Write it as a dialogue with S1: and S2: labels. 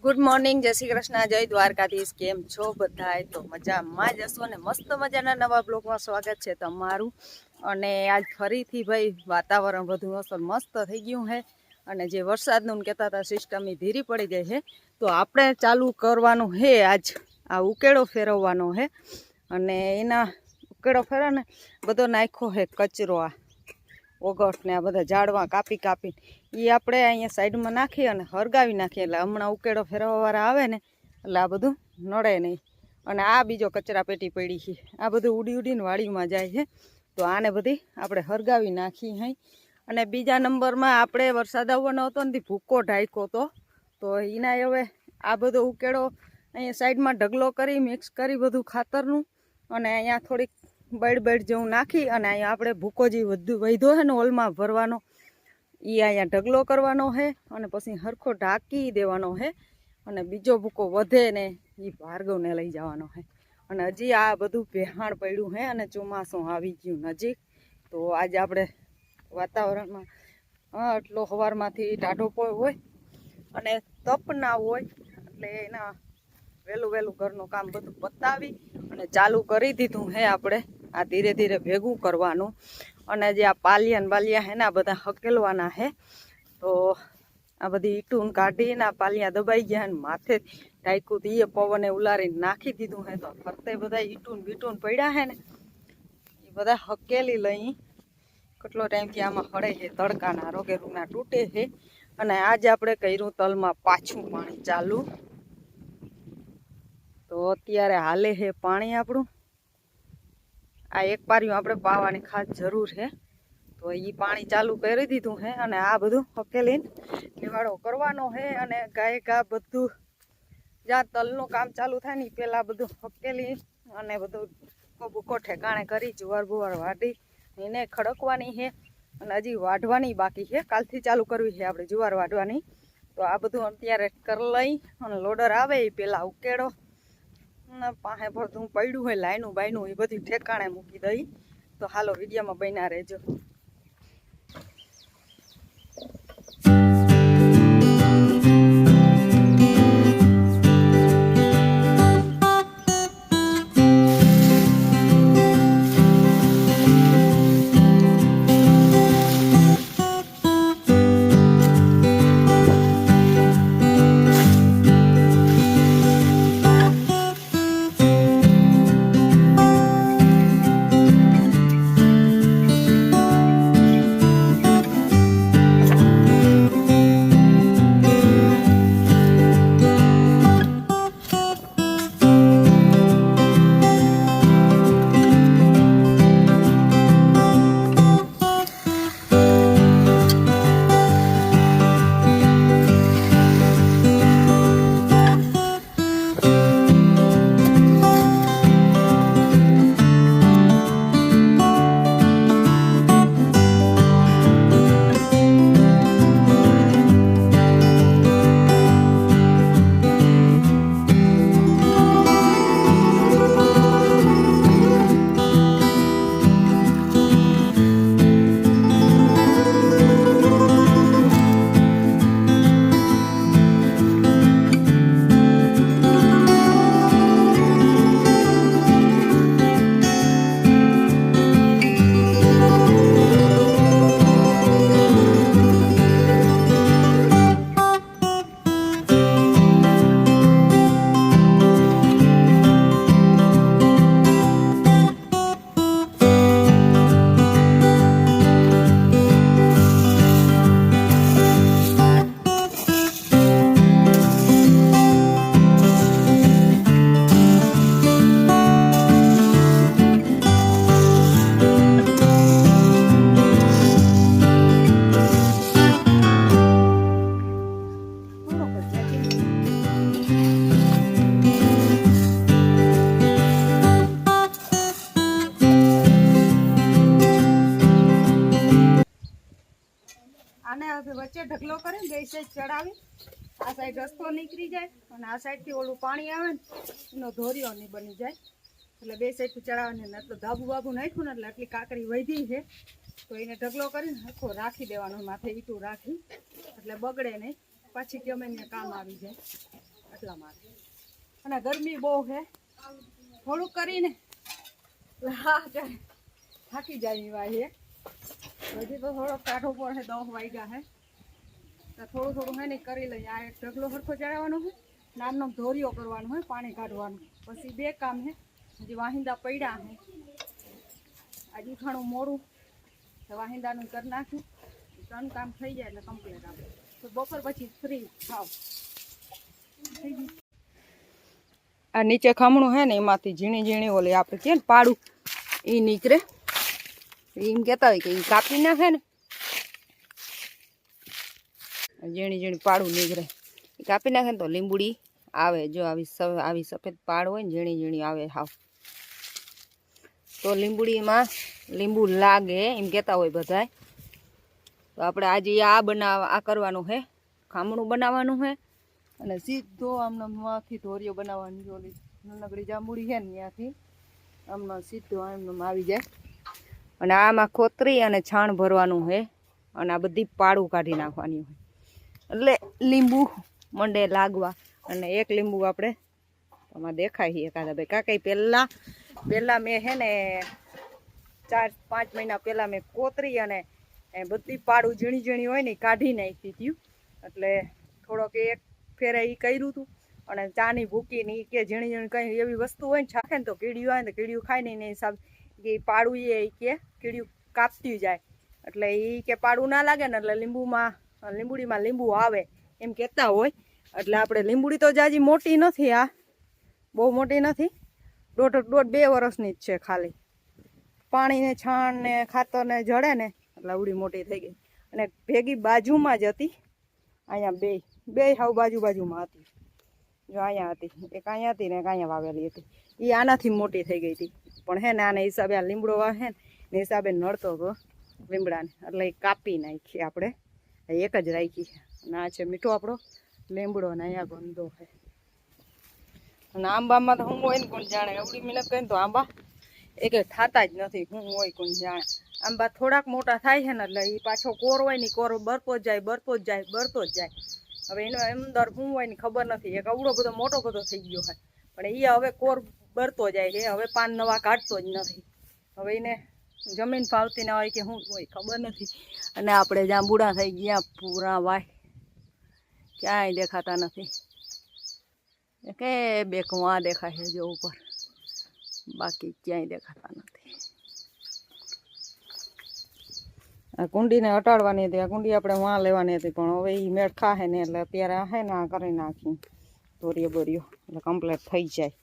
S1: Good morning, જય શ્રી કૃષ્ણ, જય દ્વારકાધીશ। કેમ છો બધાય? તો મજામાં જ હશો ને? મસ્ત મજાના નવા બ્લોગમાં સ્વાગત છે તમારું। અને આજ ફરીથી ભાઈ વાતાવરણ બધું અસર મસ્ત થઈ ગયું છે। અને જે વરસાદનું કહેતા હતા સિસ્ટમ એ ધીરી પડી ગઈ છે, તો આપણે ચાલુ કરવાનું છે આજ આ ઉકેળો ફેરવવાનો છે। અને એના ઉકેળો ફેરવને બધો નાખ્યો છે કચરો, આ ઓગટ ને આ બધા ઝાડવા કાપી કાપીને એ આપણે અહીંયા સાઈડમાં નાખી અને હરગાવી નાખીએ, એટલે હમણાં ઉકેળો ફેરવવાવાળા આવે ને એટલે આ બધું નડે નહીં। અને આ બીજો કચરા પેટી પડી છે, આ બધું ઉડી ઉડીને વાડીમાં જાય છે, તો આને બધી આપણે હરગાવી નાખી હઈ। અને બીજા નંબરમાં આપણે વરસાદ આવવાનો હતો ને ભૂકો ઢાંક્યો હતો, તો એના હવે આ બધો ઉકેળો અહીંયા સાઈડમાં ઢગલો કરી મિક્સ કરી બધું ખાતરનું, અને અહીંયા થોડીક બળ જેવું નાખી અને અહીંયા આપણે ભૂકો જે વધ્યો છે ને ઓલમાં ભરવાનો એ અહીંયા ઢગલો કરવાનો છે, અને પછી હરખો ઢાંકી દેવાનો છે। અને બીજો ભૂકો વધે ને એ ભાર્ગવને લઈ જવાનો છે। અને હજી આ બધું ભેહાણ પડ્યું છે અને ચોમાસું આવી ગયું નજીક, તો આજે આપણે વાતાવરણમાં એટલો સવારમાંથી ટાઢો હોય અને તપ ના હોય, એટલે એના વહેલું ઘરનું કામ બધું પતાવી અને ચાલુ કરી દીધું છે આપણે આ ધીરે ધીરે ભેગું કરવાનું। અને જે આ પાલિયા બાલિયા હે ને આ બધા હકેલવાના છે, તો આ બધી ઈટું કાઢીને આ પાલિયા દબાઈ ગયા ને માથે ટાઈકું એ પવને ઉલારીને નાખી દીધું છે, તો ફરતે બધા ઈટું બીટું પડ્યા છે ને એ બધા હકેલી લઈ કેટલો ટાઈમથી આમાં હળે છે, તડકાના રોગે રૂના તૂટે છે। અને આજે આપણે કર્યું તલમાં પાછું પાણી ચાલુ, તો અત્યારે હાલે છે પાણી આપણું। આ એક પારિયું આપણે પાવાની ખાસ જરૂર છે, તો એ પાણી ચાલુ કરી દીધું છે। અને આ બધું હકેલીને નિવાડો કરવાનો છે, અને ગાય ગા બધું જ્યાં તલનું કામ ચાલુ થાય ને પહેલાં બધું હકેલી અને બધું ભૂકો ઠેકાણે કરી જુવાર બુવાર વાઢી એને ખડકવાની છે। અને હજી વાઢવાની બાકી છે, કાલથી ચાલુ કરવી છે આપણે જુવાર વાઢવાની। તો આ બધું અત્યારે કરી લઈ અને લોડર આવે એ પહેલાં ઉકેળો પાસે ભરતું પડ્યું હોય લાઈનું બાયનું એ બધું ઠેકાણે મૂકી દઈ। તો હાલો વિડીયોમાં બન્યા રહેજો। આને વચ્ચે ઢગલો કરીને બે સાઈડ ચડાવી, આ સાઈડ રસ્તો નીકળી જાય અને આ સાઈડથી ઓલું પાણી આવે ને એનો ધોરિયો નહીં બની જાય, એટલે બે સાઈડથી ચડાવવાની ને એટલું ધાબુ બાબુ નાખ્યું ને એટલે આટલી કાકરી વધી છે, તો એને ઢગલો કરીને આખો રાખી દેવાનો, માથે ઈટું રાખી એટલે બગડે નહીં, પાછી ગમે એને કામ આવી જાય। એટલા માટે. અને ગરમી બહુ છે, થોડુંક કરીને થાકી જાય એવા છે. હજી તો થોડોક કાઢો પડે, 10 વાગ્યા છે તો થોડું થોડું હે ને કરી લઈએ. આ એક ઢગલો સરખો ચડાવવાનો હોય, નાનો ધોરિયો કરવાનો હોય, પાણી કાઢવાનું. પછી 2 કામ છે. હજી વાહિંદા પડ્યા છે. આજે ઘણું મોડું તો વાહિંદાનું કરી નાખ્યું. 3 કામ થઈ જાય એટલે કમ્પ્લીટ આપણે તો બપોર પછી ફ્રી થાવ. આ નીચે ખમણું હે ને એમાંથી ઝીણી ઝીણી ઓલી આપણે કે ને પાડું એ નીકળે. એમ કહેતા હોય કે એ કાપી નાખે ને, ઝીણી ઝીણી પાડું નીકળે. એ કાપી નાખે ને તો લીંબુડી આવે. જો આવી સફેદ પાડ હોય ને ઝીણી ઝીણી આવે હાવ, તો લીંબુડીમાં લીંબુ લાગે એમ કહેતા હોય બધાય. તો આપણે આજે આ કરવાનું છે, ખામણું બનાવવાનું છે. અને સીધો આમનામાંથી ધોરિયો બનાવવાની. ઓલી નનકડી જાંબુડી છે ને ત્યાંથી આમનો સીધો આમનો આવી જાય. અને આમાં ખોતરી અને છાણ ભરવાનું છે. અને આ બધી પાડું કાઢી નાખવાની હોય એટલે લીંબુ મંડે લાગવા. અને એક લીંબુ આપણે આમાં દેખાય છે એકાદા ભાઈ કાંઈ પહેલાં મેં છે ને 4-5 મહિના પહેલાં મેં કોતરી અને બધી પાડું ઝીણી ઝીણી હોય ને કાઢી નાખી હતી. એટલે થોડોક એક ફેરે એ કર્યું હતું. અને ચાની ભૂકીને એ કે ઝીણી ઝીણી કંઈ એવી વસ્તુ હોય ને છાખે ને તો કીડીયું આવે ને કીડીયું ખાય ને એને હિસાબ કે પાડું એ કે કીડીયું કાપતી જાય. એટલે એ કે પાડું ના લાગે ને એટલે લીંબુડીમાં લીંબુ આવે એમ કહેતા હોય. એટલે આપણે લીંબુડી તો જાજી મોટી નથી, આ બહુ મોટી નથી, 1.5-2 વર્ષની જ છે. ખાલી પાણીને છાણ ને ખાતર ને જડે ને એટલે આવડી મોટી થઈ ગઈ. અને ભેગી બાજુમાં જ હતી. અહીંયા બે હાવ બાજુમાં હતી. જો અહીંયા હતી એક, અહીંયા હતી ને એક અહીંયા વાવેલી હતી. એ આનાથી મોટી થઈ ગઈ હતી. પણ હે ને આના હિસાબે આ લીમડો વાવે ને હિસાબે નડતો હતો લીમડાને. એટલે એ કાપી નાખી આપણે, એક જ રાખી. અને આ છે મીઠો આપણો લીમડો. ને અહીંયા ગંદો છે. અને આંબામાં તો હું હોય ને કોણ જાણે. એવડી મહેનત કરીને તો આંબા એક થતા જ નથી. હું હોય કોણ જાણે. આંબા થોડાક મોટા થાય છે ને એટલે એ પાછો કોર હોય ને કોર બરતો જ જાય. હવે એનો અંદર શું હોય ને ખબર નથી. એક અવડો બધો મોટો થઈ ગયો હોય, પણ એ હવે કોર બરતો જાય છે. હવે પાન નવા કાઢતો જ નથી. હવે એને જમીન ફાવતી ના હોય કે શું હોય ખબર નથી. અને આપણે જાંબુડા થઈ ગયા પૂરા વાય, ક્યાંય દેખાતા નથી. કે 2 કુવા દેખાય છે જો ઉપર, બાકી ક્યાંય દેખાતા નથી. આ કુંડીને હટાડવાની હતી. આ કુંડી આપણે વાં લેવાની હતી, પણ હવે એ મેળ ખાહે ને એટલે અત્યારે આ હે ને આ કરી નાખી ધોરિયો બોરિયો એટલે કમ્પ્લીટ થઈ જાય.